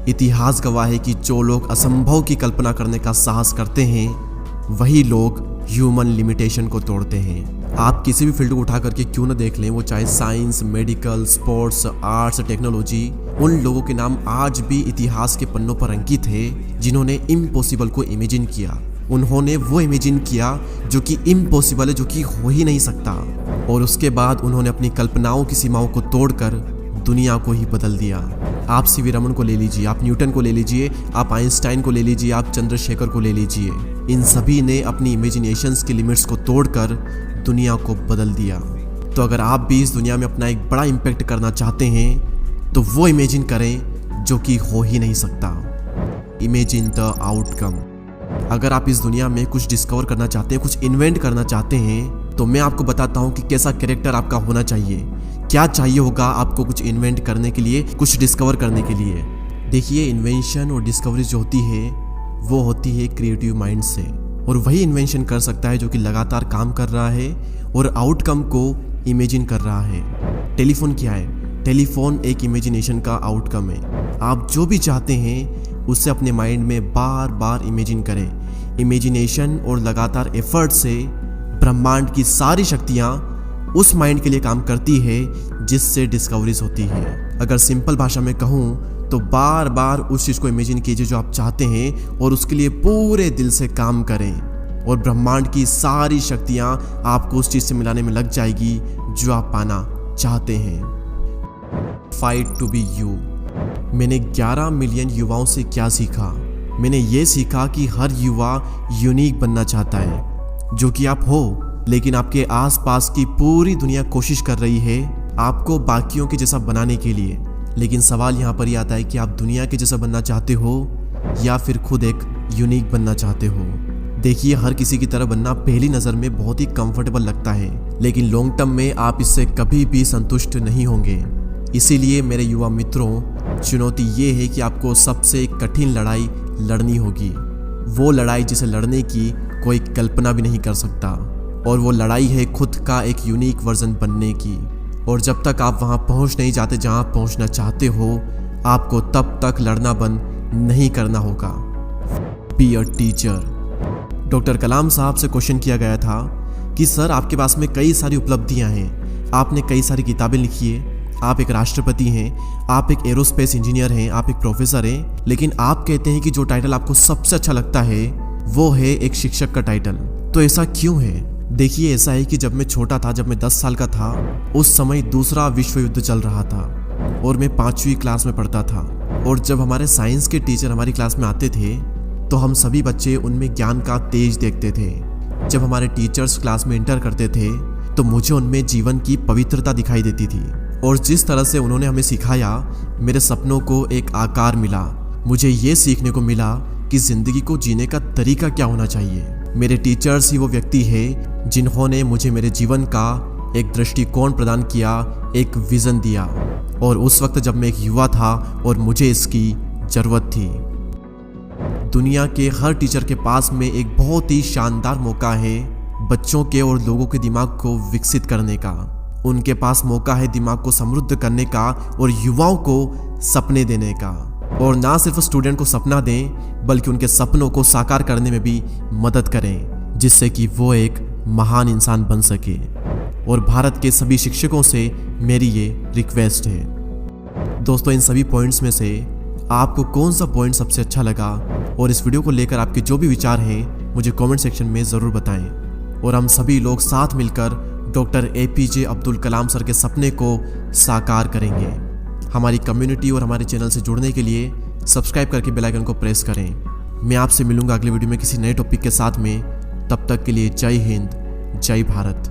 इतिहास गवाह है कि जो लोग असंभव की कल्पना करने का साहस करते हैं वही लोग ह्यूमन लिमिटेशन को तोड़ते हैं। आप किसी भी फील्ड को उठा करके क्यों ना देख लें, वो चाहे science, medical, sports, arts, technology, उन लोगों के नाम आज भी इतिहास के पन्नों पर अंकित है जिन्होंने इम्पॉसिबल को इमेजिन किया। उन्होंने वो इमेजिन किया जो कि इम्पॉसिबल है, जो कि हो ही नहीं सकता, और उसके बाद उन्होंने अपनी कल्पनाओं की सीमाओं को तोड़कर दुनिया को ही बदल दिया। आप सीवी रमन को ले लीजिए, आप न्यूटन को ले लीजिए, आप आइंस्टाइन को ले लीजिए, आप चंद्रशेखर को ले लीजिए। इन सभी ने अपनी इमेजिनेशंस की लिमिट्स को तोड़कर दुनिया को बदल दिया। तो अगर आप भी इस दुनिया में अपना एक बड़ा इम्पैक्ट करना चाहते हैं तो वो इमेजिन करें जो कि हो ही नहीं सकता। Imagine the outcome. अगर आप इस दुनिया में कुछ डिस्कवर करना चाहते हैं, कुछ इन्वेंट करना चाहते हैं, तो मैं आपको बताता हूँ कि कैसा कैरेक्टर आपका होना चाहिए, क्या चाहिए होगा आपको कुछ इन्वेंट करने के लिए, कुछ डिस्कवर करने के लिए। देखिए, इन्वेंशन और डिस्कवरी जो होती है वो होती है क्रिएटिव माइंड से, और वही इन्वेंशन कर सकता है जो कि लगातार काम कर रहा है और आउटकम को इमेजिन कर रहा है। टेलीफोन क्या है? टेलीफोन एक इमेजिनेशन का आउटकम है। आप जो भी चाहते हैं उसे अपने माइंड में बार बार इमेजिन करें। इमेजिनेशन और लगातार एफर्ट से ब्रह्मांड की सारी शक्तियाँ उस माइंड के लिए काम करती है जिससे डिस्कवरीज होती है। अगर सिंपल भाषा में कहूँ तो बार बार उस चीज़ को इमेजिन कीजिए जो आप चाहते हैं और उसके लिए पूरे दिल से काम करें, और ब्रह्मांड की सारी शक्तियाँ आपको उस चीज़ से मिलाने में लग जाएगी जो आप पाना चाहते हैं। Fight to be you. मैंने 11 मिलियन युवाओं से क्या सीखा? मैंने ये सीखा कि हर युवा यूनिक बनना चाहता है, जो कि आप हो, लेकिन आपके आसपास की पूरी दुनिया कोशिश कर रही है आपको बाकियों के जैसा बनाने के लिए। लेकिन सवाल यहाँ पर ही आता है कि आप दुनिया के जैसा बनना चाहते हो या फिर खुद एक यूनिक बनना चाहते हो। देखिए, हर किसी की तरह बनना पहली नज़र में बहुत ही कंफर्टेबल लगता है, लेकिन लॉन्ग टर्म में आप इससे कभी भी संतुष्ट नहीं होंगे। इसीलिए मेरे युवा मित्रों, चुनौती ये है कि आपको सबसे कठिन लड़ाई लड़नी होगी। वो लड़ाई जिसे लड़ने की कोई कल्पना भी नहीं कर सकता, और वो लड़ाई है खुद का एक यूनिक वर्जन बनने की। और जब तक आप वहाँ पहुँच नहीं जाते जहाँ आप पहुँचना चाहते हो, आपको तब तक लड़ना बंद नहीं करना होगा। Be a teacher. डॉक्टर कलाम साहब से क्वेश्चन किया गया था कि सर, आपके पास में कई सारी उपलब्धियाँ हैं, आपने कई सारी किताबें लिखी है, आप एक राष्ट्रपति हैं, आप एक एरोस्पेस इंजीनियर हैं, आप एक प्रोफेसर हैं, लेकिन आप कहते हैं कि जो टाइटल आपको सबसे अच्छा लगता है वो है एक शिक्षक का टाइटल। तो ऐसा क्यों है? देखिए, ऐसा है कि जब मैं छोटा था, जब मैं 10 साल का था, उस समय दूसरा विश्व युद्ध चल रहा था और मैं 5वीं क्लास में पढ़ता था। और जब हमारे साइंस के टीचर हमारी क्लास में आते थे तो हम सभी बच्चे उनमें ज्ञान का तेज देखते थे। जब हमारे टीचर्स क्लास में इंटर करते थे तो मुझे उनमें जीवन की पवित्रता दिखाई देती थी, और जिस तरह से उन्होंने हमें सिखाया, मेरे सपनों को एक आकार मिला। मुझे ये सीखने को मिला कि जिंदगी को जीने का तरीका क्या होना चाहिए। मेरे टीचर्स ही वो व्यक्ति है जिन्होंने मुझे मेरे जीवन का एक दृष्टिकोण प्रदान किया, एक विजन दिया, और उस वक्त जब मैं एक युवा था और मुझे इसकी जरूरत थी। दुनिया के हर टीचर के पास में एक बहुत ही शानदार मौका है बच्चों के और लोगों के दिमाग को विकसित करने का। उनके पास मौका है दिमाग को समृद्ध करने का और युवाओं को सपने देने का। और ना सिर्फ स्टूडेंट को सपना दें बल्कि उनके सपनों को साकार करने में भी मदद करें, जिससे कि वो एक महान इंसान बन सके। और भारत के सभी शिक्षकों से मेरी ये रिक्वेस्ट है। दोस्तों, इन सभी पॉइंट्स में से आपको कौन सा पॉइंट सबसे अच्छा लगा, और इस वीडियो को लेकर आपके जो भी विचार हैं मुझे कमेंट सेक्शन में ज़रूर बताएं, और हम सभी लोग साथ मिलकर doctor APJ Abdul Kalam sir के सपने को साकार करेंगे। हमारी कम्युनिटी और हमारे चैनल से जुड़ने के लिए सब्सक्राइब करके बेल आइकन को प्रेस करें। मैं आपसे मिलूंगा अगले वीडियो में किसी नए टॉपिक के साथ में। तब तक के लिए जय हिंद, जय भारत।